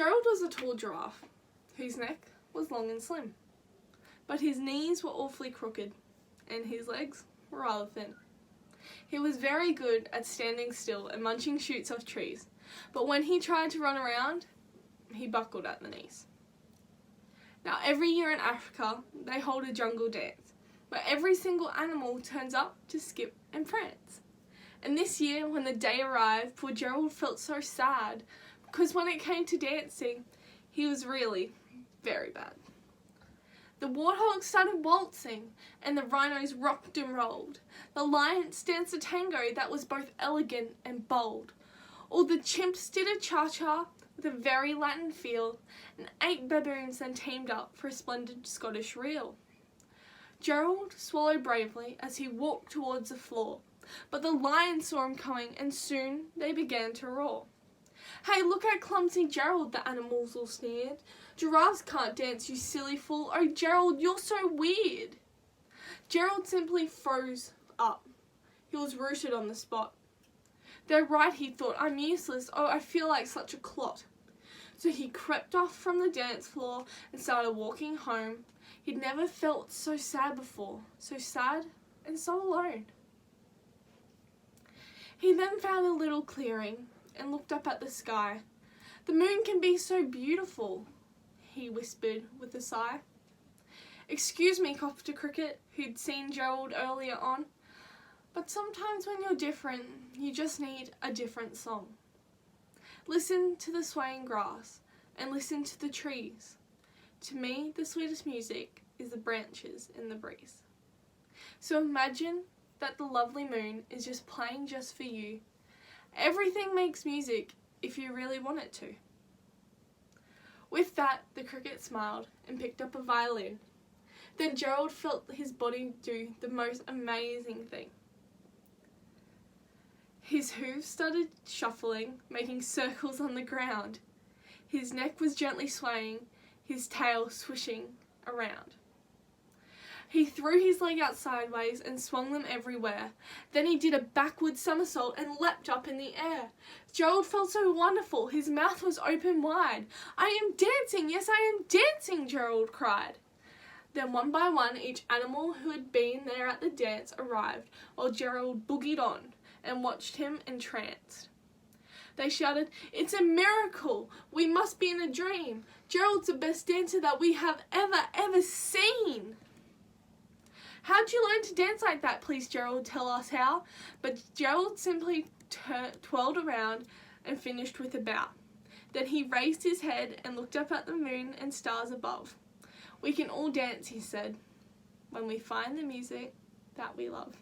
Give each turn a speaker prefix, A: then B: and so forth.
A: Gerald was a tall giraffe, whose neck was long and slim, but his knees were awfully crooked, and his legs were rather thin. He was very good at standing still and munching shoots off trees, but when he tried to run around, he buckled at the knees. Now, every year in Africa, they hold a jungle dance, where every single animal turns up to skip and prance. And this year, when the day arrived, poor Gerald felt so sad, because when it came to dancing, he was really very bad. The warthogs started waltzing, and the rhinos rocked and rolled. The lions danced a tango that was both elegant and bold. All the chimps did a cha-cha with a very Latin feel, and 8 baboons then teamed up for a splendid Scottish reel. Gerald swallowed bravely as he walked towards the floor, but the lions saw him coming, and soon they began to roar. "Hey, look at clumsy Gerald," the animals all sneered. "Giraffes can't dance, you silly fool. Oh, Gerald, you're so weird." Gerald simply froze up. He was rooted on the spot. "They're right," he thought. "I'm useless. Oh, I feel like such a clot." So he crept off from the dance floor and started walking home. He'd never felt so sad before, so sad and so alone. He then found a little clearing and looked up at the sky. "The moon can be so beautiful," he whispered with a sigh. "Excuse me," coughed a cricket who'd seen Gerald earlier on, "but sometimes when you're different, you just need a different song. Listen to the swaying grass and listen to the trees. To me, the sweetest music is the branches in the breeze." So imagine that the lovely moon is just playing just for you. Everything makes music if you really want it to. With that, the cricket smiled and picked up a violin. Then Gerald felt his body do the most amazing thing. His hooves started shuffling, making circles on the ground. His neck was gently swaying, his tail swishing around. He threw his leg out sideways and swung them everywhere. Then he did a backward somersault and leapt up in the air. Gerald felt so wonderful, his mouth was open wide. "I am dancing, yes, I am dancing," Gerald cried. Then one by one, each animal who had been there at the dance arrived, while Gerald boogied on and watched him entranced. They shouted, "It's a miracle! We must be in a dream! Gerald's the best dancer that we have ever seen!" "How'd you learn to dance like that? Please, Gerald, tell us how." But Gerald simply twirled around and finished with a bow. Then he raised his head and looked up at the moon and stars above. "We can all dance," he said, "when we find the music that we love."